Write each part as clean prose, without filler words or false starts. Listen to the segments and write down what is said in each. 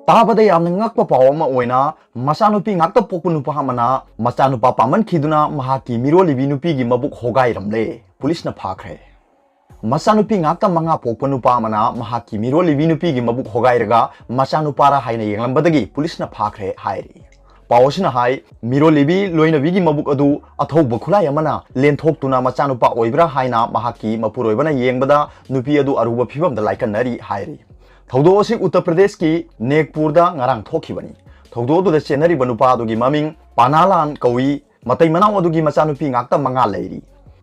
ताबदे यामन ngakpa paw ama oina masanupi ngakta pokpu nupa hamana machanupa paman khiduna mahaki mirolibi nupi gi mabuk hogai ramle police na phakre masanupi ngakta manga pokpu nupa amana mahaki mirolibi nupi gi mabuk hogai raga machanupa ra haina yenglambadagi police na phakre hairi pawsina hai mirolibi loina bigi mabuk adu athouba khulai amana lenthok tuna machanupa oibra haina mahaki mapuroibana yengbada nupi adu aruba phibam da laikanari hairi थौदो असि उत्तर प्रदेश की नेकपुरदा ngarang thokibani थौदो दु चेनरी बनुपा दुगी ममिंग पानालान कौई मतै मनाव दुगी मचानुपी ngakta manga leiri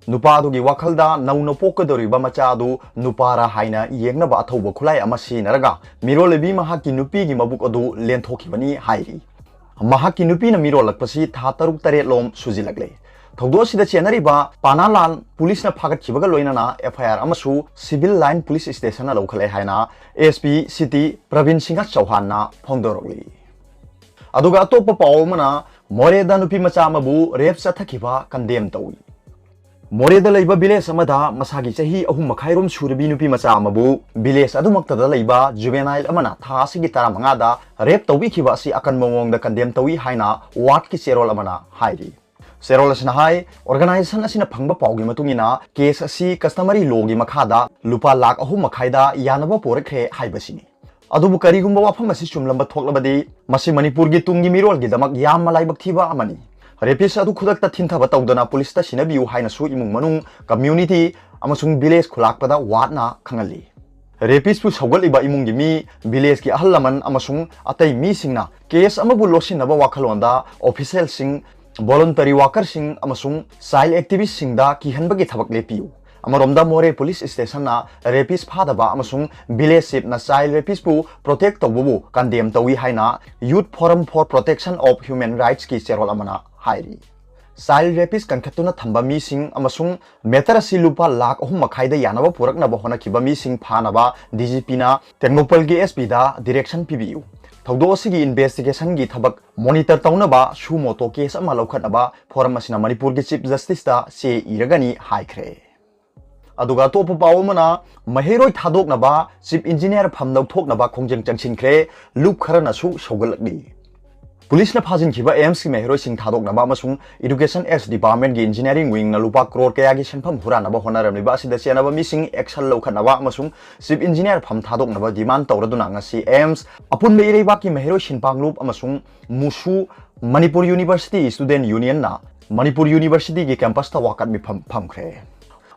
नुपा दुगी वखलदा नौनो पोकदोरिबा मचादु नुपारा हाइना येंगनबा अथौबा खुलाई अमा सिनरगा मिरोलेबी महाकी नुपी गी मबुक अदु लेंथोखिबनी हाइरी महाकी नुपीना मिरोलकपसि था तरुक तरेट लोम सुजिलगले थौदो सिदा चेनरीबा पानालान पुलिस ना फागतखिबगा लोइनाना एफआईआर अमसु सिविल लाइन पुलिस स्टेशन ना लौखले हाइना एसपी सिटी प्रवीण सिंह चौहान ना फोंदोरगली अदुगा अतोप पावमना मोरेदा नुपी मचा अमबु रेप चथखिबा कंडेम तौई मोरेदा लैबा विलेज अमदा मसागी चही अहुम मखाइरोम सुरबी नुपी मचा अमबु विलेज अदुमक्तदा लैबा जुवेनाइल अमना थासिगी तरामंगा दा रेप तौबिखिबा असि अकन मवोंगदा कंडेम तौई हाइना वार्ड की चेरोल अमना हाइरी सेरोल असना हाई ऑर्गेनाइजेशन असिना फंगबा पाउगी मतुंगिना केस असि कस्टमरी लोगी मखादा लुपा लाख अहुम मखाइदा यानबा पोरखे हाइबसिनी अदुबु करिगुंबा वाफम असि चुमलंबा थोकलबदि मसि मणिपुर गी तुंगी मिरोल गी दमक याम मलाइबक थिबा अमनी रेपिस अदु खुदकता थिनथबा तौदना पुलिस ता सिनबियु हाइनसु इमुंग मनुंग कम्युनिटी अमसुंग विलेज खुलाकपदा वाटना खंगली रेपिस पु सौगलिबा इमुंग गी मी विलेज की अहल लमन अमसुंग अतै मी सिंगना केस अमबु लोसिनबा वाखलोंदा ऑफिशियल सिंग वॉलंटरी वर्कर सिंह अमसुंग चाइल्ड एक्टिविस्ट सिंह किहनबगी थबक लेपियु अमरोमदा मोरे पुलिस स्टेशन ना रेपिस फादबा अमसुंग विलेज शिप ना चाइल्ड रेपिस पु प्रोटेक्ट तौबु कंडेम तौई हाइना youth forum for protection of human rights की चेरोल अमना हाइरी चाइल्ड रेपिस कंखतुना थंबा मी सिंह अमसुंग मेटर असि लुपा लाख अहुम मखाइदा यानबा पुरकनबा होनखिबा मी सिंह फानबा डीजीपी ना टेक्नोपल की एसपी दा डायरेक्शन पिबियु थौदो सिगी इन्वेस्टिगेशन की थबक मॉनिटर तौनबा सुमोतो केस अमा लौखनबा फोरम असिना मणिपुर की चीफ जस्टिस दा से इरगनी हाइख्रे अदुगा तोप पावमना महेरोय थादोकनबा चीफ इंजीनियर फम लौथोकनबा खोंजेंग चंगसिनख्रे लुप खरनसु सौगलकनी पुलिस ना फाजिनखिबा एम्स की महेरोय सिंह थादोकनबा अमसुंग एजुकेशन एक्स डिपार्टमेंट की इंजीनियरिंग विंग ना लुपा करोड़ कया की सेनफम हुरानबा होनरमनिबा सिदा चेनबा मिसिंग एक्शन लौखनबा अमसुंग चीफ इंजीनियर फम थादोकनबा डिमांड तौरदुना ngasi एम्स अपुनबे इरेबा की महेरोय सिनपांगलुप अमसुंग मुसु मणिपुर यूनिवर्सिटी स्टूडेंट यूनियन ना मणिपुर यूनिवर्सिटी की कैंपस ता वाकत मिफम फमख्रे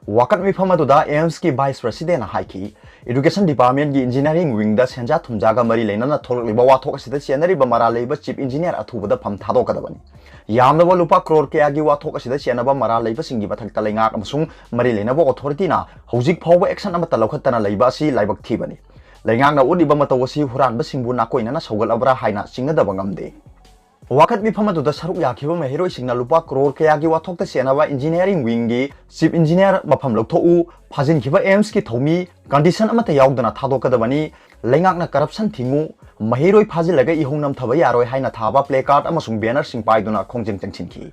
वाकत मिफम अदुदा एम्स की वाइस प्रेसिडेंट हाइकी एजुकेशन डिपार्टमेंट की इंजीनियरिंग विंग दा सेंजा थुमजागा मरी लेना थोरलिबा वाथोक सिदा चेनरिबा मरा लेबा चीफ इंजीनियर अथुबदा फम थादोकदबनी यामनबा लुपा करोड़ कयागी वाथोक सिदा चेनबा मरा लेबा सिंगी बथकता लेंगाक अमसुंग मरी लेनबा अथॉरिटी ना हौजिक फावबा एक्शन अमता लौखतना लेबा असि लाइबक थीबनी लेंगाक ना उदिबा मतवसी हुरानबा सिंगबु नाकोइना सौगलअबरा हाइना सिंगदबा ngamde वाकत मिफम अदुदा सरुक याखिबा महेरोय सिंगना लुपा करोड़ कयागी वाथोकता सेनबा इंजीनियरिंग विंग की चीफ इंजीनियर मफम लौथोउ फाजिनखिबा एम्स की थौमी कंडीशन अमता यावदना थादोकदबनी लेंगाकना करप्शन थिंगु महेरोय फाजिलगा इहोंगनम थबा यारोय हाइना थाबा प्ले कार्ड अमसुंग बैनर सिंग पाइदुना खोंजेंग चंगसिनखि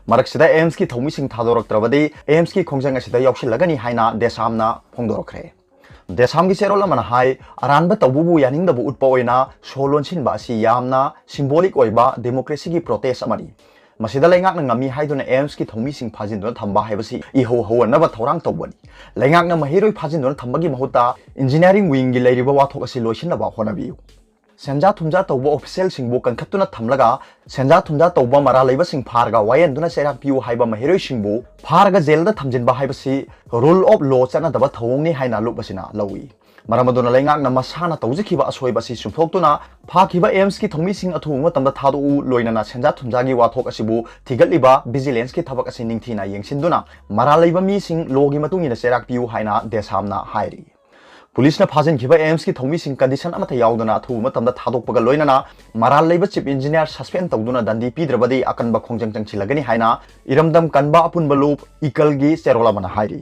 मरकसिदा एम्स की थौमी सिंग थादोरक्त्रबदि एम्स की खोंजेंग असिदा यावसिलगनी हाइना देसामना फोंदोरखरे देसाम की चेरोल अमना हाई अरानबा तौबुबु यानिंगदबु उत्पा ओइना सोलोनसिनबा असि यामना सिंबोलिक ओइबा डेमोक्रेसी की प्रोटेस्ट अमनि मसिदा लेंगाकना ngami हाइदुना एम्स की थौमी सिंग फाजिनदुना थंबा हाइबसि इहो हौनबा थौरांग तौबनी लेंगाकना महेरोय फाजिनदुना थंबगी महुता इंजीनियरिंग विंग की लेरिबा वाथोक असि लोइसिनबा होनबियु सेंजा थुमजा तौबा ऑफिशियल सिंगबु कंखतुना थमलगा सेंजा थुमजा तौबा मरा लेबा सिंग फारगा वायनदुना सेराक पियु हाइबा महेरोय सिंगबु फारगा जेलदा थमजिनबा हाइबसि रूल ऑफ लॉ चनदबा थौंगनि हाइना लुबसिना लौई मरमदुना लेंगाकना मसाना तौजिखिबा असोइबसि सुमथोक्तुना फाखिबा एम्स की थौमी सिंग अथु मतमदा थादु लोइनाना सेंजा थुमजागी वाथोक असिबु थिगलिबा विजिलेंस की थबक असि निंगथिना येंगसिनदुना मरा लेबा मी सिंग लोगी मतुंगिना सेराक पियु हाइना देसामना हाइरी पुलिस फाजिनखिबा एम्स की थौमी सिंग कंडीशन अमता यावदना अथु मतमदा थादोकपगा लोइनाना मराल लेबा चीफ इंजीनियर सस्पेंड तौदुना दंडी पीद्रबदि अकनबा खोंजंग चंगसिलगनी हाइना इरमदम कनबा अपुनबा लूप इकलगी चेरोलामना हाइरी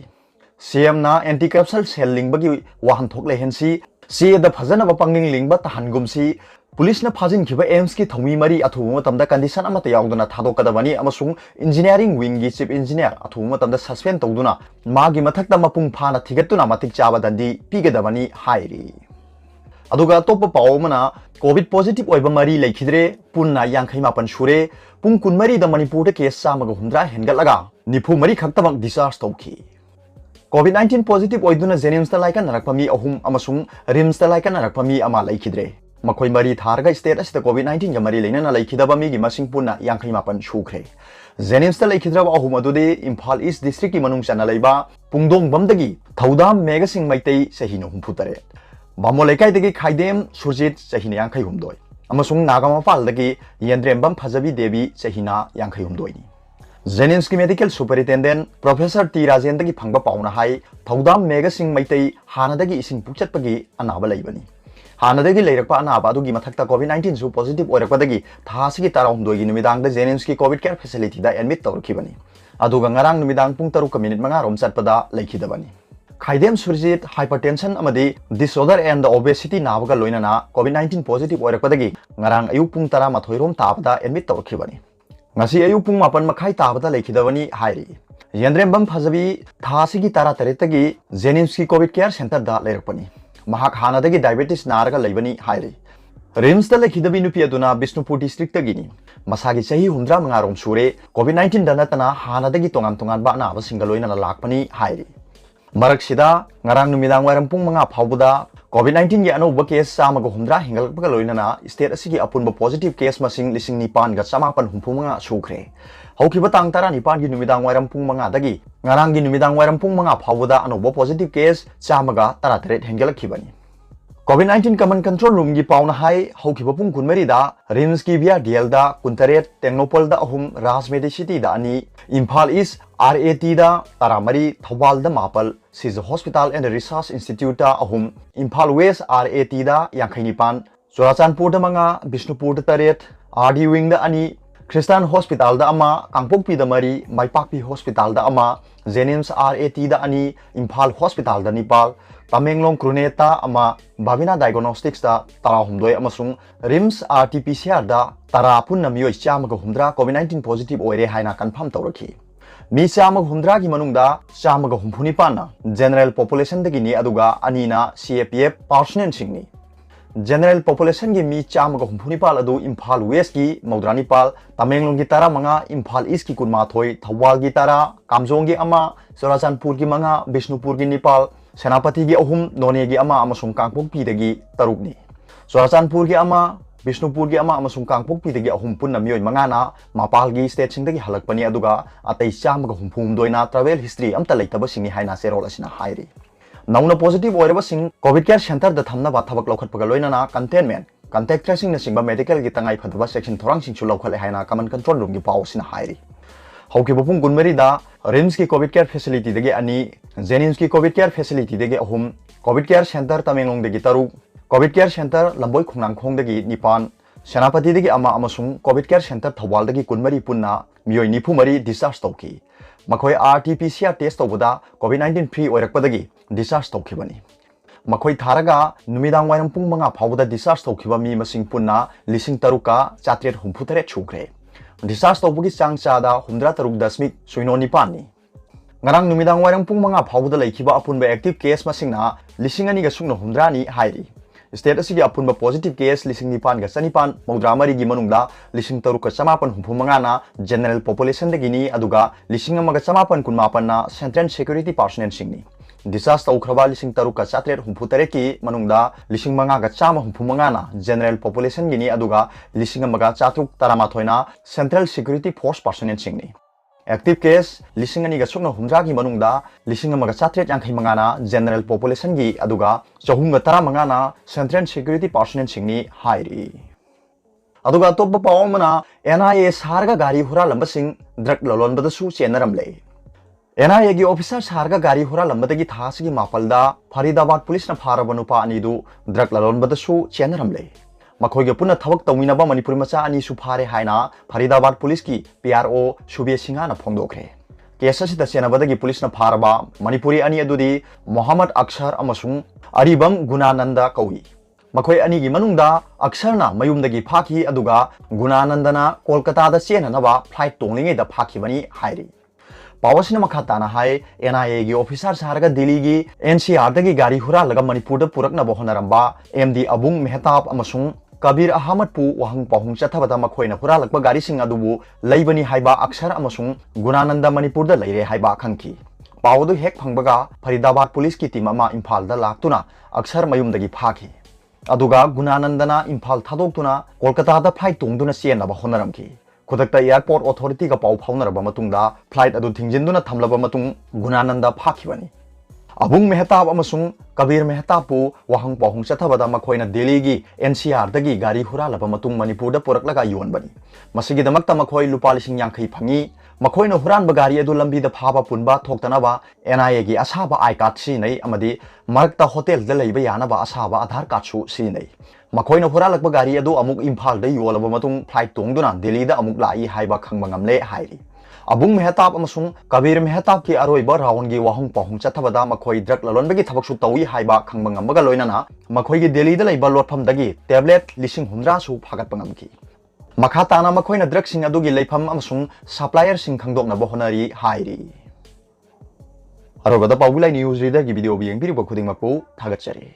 सीएम ना एंटी करप्शन सेल लिंगबगी वाहन थोक लेहेंसी सीएदा फजनबा पंगिंग लिंगबा तहनगुमसी पुलिस फाजिनखिबा एम्स की थौमी मरी अथुबा मतमदा कंडीशन अमता यावदना थादोकदबनी अमसुंग इंजीनियरिंग विंग की चीफ इंजीनियर अथुबा मतमदा सस्पेंड तौदुना मागी मथक्ता मपुंग फाना थिगतुना मतिक चाबा दंडी पीगदबनी हाइरी अदुगा तोप पावमना कोविड पॉजिटिव ओइबा मरी लेखिद्रे पुन्ना यांखै मापन सुरे पुंग कुनमरी द मणिपुर केस सामग हुमद्रा हेनगलगा निफु मरी खक्तमक डिस्चार्ज तौखि कोविड 19 पॉजिटिव ओइदुना जेनिम्स ता लाइका नरकपमी अहुम अमसुंग रिम्स ता लाइका नरकपमी अमा लेखिद्रे मखोई मरी थारगा स्टेट असिदा कोविड 19 गा मरी लेना लेखिदबा मी गी मसिंग पुन्ना यांखै मापन सुख्रे जेनिम्स ता लेखिद्रबा अहुम अदुदे इम्फाल ईस्ट डिस्ट्रिक्ट की मनुंग चना लेबा पुंगदोंग बमदगी थौदाम मेगासिंग मैतै सहिनो हुमफुतरे बामो लेकाइदगी खाइदेम सुरजित सहिना यांखै हुमदोय अमसुंग नागामपालदगी येंद्रेमबम फजबी देवी सहिना यांखै हुमदोयनी जेनिम्स की medical superintendent professor T Rajendra की फंगबा पाउना हाई थौदाम मेगासिंग मैतै हानादगी इसिंग पुचतपगी अनाबा लैबनी हानादगी लैरकपा अनाबा अदुगी मथक्ता कोविड 19 सु पॉजिटिव ओइरकपदगी थासिगी ताराहुमदोयगी नुमिदांगदा जेनिम्स की कोविड केयर फैसिलिटी दा एडमिट तौरखिबनी अदुगा ngarang नुमिदांग पुंग 3 मिनिट 5 रोम चटपदा लैखिदबनी खाइदेम सुरजित हाइपरटेंशन अमदी डिसऑर्डर एंड द ओबेसिटी नाबगा लोइनाना कोविड 19 पॉजिटिव ओइरकपदगी ngarang अयुक पुंग 10 रोम ताबदा एडमिट तौरखिबनी ngasi ayu pung mapan makhai tabada lekhidawani hairi yendrembam phajabi thasigi tara taretagi jenims ki covid care center da lerakpani mahak hanadagi diabetes naraga leibani hairi rims da lekhidabi nupi aduna bisnupur district tagini masagi chahi 100 rom sure covid 19 danatana hanadagi tongan ba na abasinga loina lakpani hairi maraksida ngarang numidang wairam pung manga phawbuda Covid 19 की अनौब case चामग हुमद्रा हिंगलपग लोइनना state असिगी अपुनब positive case मसिंग लिसिंग निपान ग चमापन हुमफुमंगा सुख्रे हौखिबा तांग तारा निपान की नुमिदांग वाइरम पुंग मंगा दगी ngarang की नुमिदांग वाइरम पुंग मंगा फावुदा अनौब पॉजिटिव केस चामगा तारा तरेट हिंगलखिबनी कोविड 19 कमन कंट्रोल रूम की पाउना हाई हौखिबा पुंग कुनमरीदा रिम्स की बिया डीएल दा कुंतरेट टेक्नोपोल दा अहुम राजमेडी सिटी दा अनि इम्फाल ईस्ट RAT दा तारामरी थौबाल दा मापल सिज हॉस्पिटल एंड रिसर्च इंस्टीट्यूट दा अहुम इम्फाल वेस्ट RAT दा यांखैनिपान चुराचानपुर दा मंगा बिष्णुपुर दा तरेट RD विंग दा अनि क्रिस्तान हॉस्पिटल दा अमा कांगपोकपी दा मरी माइपाकपी हॉस्पिटल दा अमा जेनिम्स RAT दा अनि इम्फाल हॉस्पिटल दा निपाल तामेंगलोंग क्रुनेता अमा बाबिना डायग्नोस्टिक्स दा तारा हुमदोय अमसुंग रिम्स RT-PCR दा तारा पुन्ना मियोय चामग हुमद्रा कोविड 19 पॉजिटिव ओइरे हाइना कंफर्म तौरखि मी चामग हुमद्रा की मनुंगदा चामग हुमफुनिपाना जनरल पॉपुलेशन दगिनी अदुगा अनीना CAPF पर्सनल सिंगनी जनरल पॉपुलेशन की मी चामग हुमफुनिपाल अदु इम्फाल वेस्ट की मौद्रानिपाल तामेंगलोंग की तारा मंगा इम्फाल ईस्ट की कुनमाथोय थौवाल की तारा कामजोंग की अमा चुराचानपुर की मंगा बिष्णुपुर की निपाल सेनापति की अहुम नोने की अमा अमसुंग कांगपोकपी दगी तरुकनी चुराचानपुर की अमा बिष्णुपुर की अमा अमसुंग कांगपोकपी दगी अहुम पुन्ना मियोय मंगाना मापाल की स्टेट सिंग दगी हलकपनी अदुगा अतै चामग हुमफुम दोइना ट्रैवल हिस्ट्री अमता लेतब सिंगनी हाइना सेरोल असिना हाइरी नौना पॉजिटिव ओइरब सिंग कोविड केयर सेंटर द थमना थबक लौखटपगा लोइनाना कंटेनमेंट कंटेक्ट ट्रेसिंग न सिंगबा मेडिकल की तंगाई फदबा सेक्शन थोरांग सिंगसु लौखले हाइना कमन कंट्रोल रूम की पावसिना हाइरी हौकिबा पुंग गुनमरीदा रिम्स की कोविड केयर फैसिलिटी दगे अनि जेनिम्स की कोविड केयर फैसिलिटी दगे अहुम कोविड केयर सेंटर तमेंगलोंग दगी तरुक covid care centre Lamboi Khongnangkhong दगी निपान सेनापति दगी अमा अमसुंग कोविड केयर सेंटर थौबाल दगी कुनमरी पुन्ना मियोय निफु मरी डिस्चार्ज तौखि मखोय RT-PCR टेस्ट तौबदा कोविड 19 फ्री ओइरकपदगी डिस्चार्ज तौखिबनी मखोय थारगा नुमिदांग वाइरम पुंग मंगा फावदा डिस्चार्ज तौखिबा मी मसिंग पुन्ना लिसिंग तरुका 463 छुख्रे डिस्चार्ज तौबगी चांग चादा 103.09 नि ngarang numidang wairang pung manga phawda leikhiba apunba active case masingna lising ani ga sungna 100 ni hairi state asigi apunba positive case lising nipan ga sanipan mawdramari gi manungda lising taruka samapan humphumanga na general population de gini aduga lising amaga samapan kunmapan na central security personnel singni disaster taukraba lising taruka 463 ki manungda lising manga ga chama humphumanga na general population gini aduga lising amaga 413 na central security force personnel singni active case लिसिंग अनि गसुक न हुमजा की मनुंगदा लिसिंग मगा 435 मंगाना general population की अदुगा चहुंग 10 मंगाना central security personal सिंगनी हाइरी अदुगा तोप पावमना NIA सारगा गाड़ी हुरा लंबसिंग ड्रग ललोनबदसु चेनरमले NIA की ऑफिसर सारगा गाड़ी हुरा लंबदगी थासगी मापलदा फरीदाबाद पुलिस न फारब नुपा अनिदु ड्रग ललोनबदसु चेनरमले मखोगे पुनः थवक तौमिनबा मणिपुरी मचा अनि सुफारे हाइना फरीदाबाद पुलिस की PRO सुबे सिंगा न फोंदोखरे केस असिद सेनबदगी पुलिस न फारबा मणिपुरी अनि अदुदी मोहम्मद अक्षर अमसुंग अरिबम गुनानंद कौई मखोय अनि की मनुंगदा अक्षरना मयुमदगी फाकी अदुगा गुनानंदना कोलकाता दा चेननबा फ्लाइट तोंलिंगे दा फाकी बनी हाइरी पावसिन मखा ताना हाय NIA गी ऑफिसर सारगा दिल्ली गी NCR दगी गाड़ी हुरा लगा मणिपुर द पुरक न बहनरंबा MD अबुंग मेहताब अमसुंग कबीर अहमद पु वहंग पहुंग चथबदा मखोइना हुरा लगबा गाड़ी सिंग अदुबु लैबनी हाइबा अक्षर अमसुंग गुणानंद मणिपुर द लैरे हाइबा खंखी पावदु हेक फंगबगा फरीदाबाद पुलिस की टीम अमा इम्फाल द लाक्तुना अक्षर मयुमदगी फाखी अदुगा गुणानंदना इम्फाल थादोक्तुना कोलकाता द फ्लाइट तोंगदुना चेनबा होनरमखी खुदक्ता एयरपोर्ट अथॉरिटी का पाव फाउनरबा मतुंगदा फ्लाइट अदु थिंजिंदुना थमलबा मतुंग गुणानंद फाखिबनी अबुंग मेहताब अमसुंग कबीर मेहताबु वहंग पहुंग चथबदा मखोइना दिल्ली गी NCR दगी गाड़ी हुरालबा मतुंग मणिपुर द पुरकलगा योनबनी मसिगिदमक्ता मखोइ लुपा लिसिंग यांखै फंगी मखोइना हुरानबा गाड़ी अदु लंबी द फाबा पुनबा थोक्तनाबा NIA गी असाबा आई कार्ड सिनै अमदि मरकता होटल द लैबा यानबा असाबा आधार कार्ड सु सिनै मखोइना हुरालकबा गाड़ी अदु अमुक इम्फाल द योलबा मतुंग फ्लाइट तोंगदुना दिल्ली द अमुक लाई हाइबा खंगबा ngamle हाइरी अबुंग मेहताब अमसुंग कबीर मेहताब की अरोइबा राउंड गी वाहुंग पहुंग चथबदा मखोइ ड्रग ललोनबगी थबक सु तौई हाइबा खंगबा ngambaga लोइनाना मखोइ गी दिल्ली द लैबा लोटफम दगी टैबलेट लिसिंग हुंद्रा सु फागतपा ngamki मखा ताना मखोइना ड्रग सिंग अदुगी लैफम अमसुंग सप्लायर सिंग खंगदोकनबा होनरी हाइरी अरोगदा पाउगुलाई न्यूज रीडर की वीडियो बियंग पिरिबा खुदिंगमकु थागतचरी।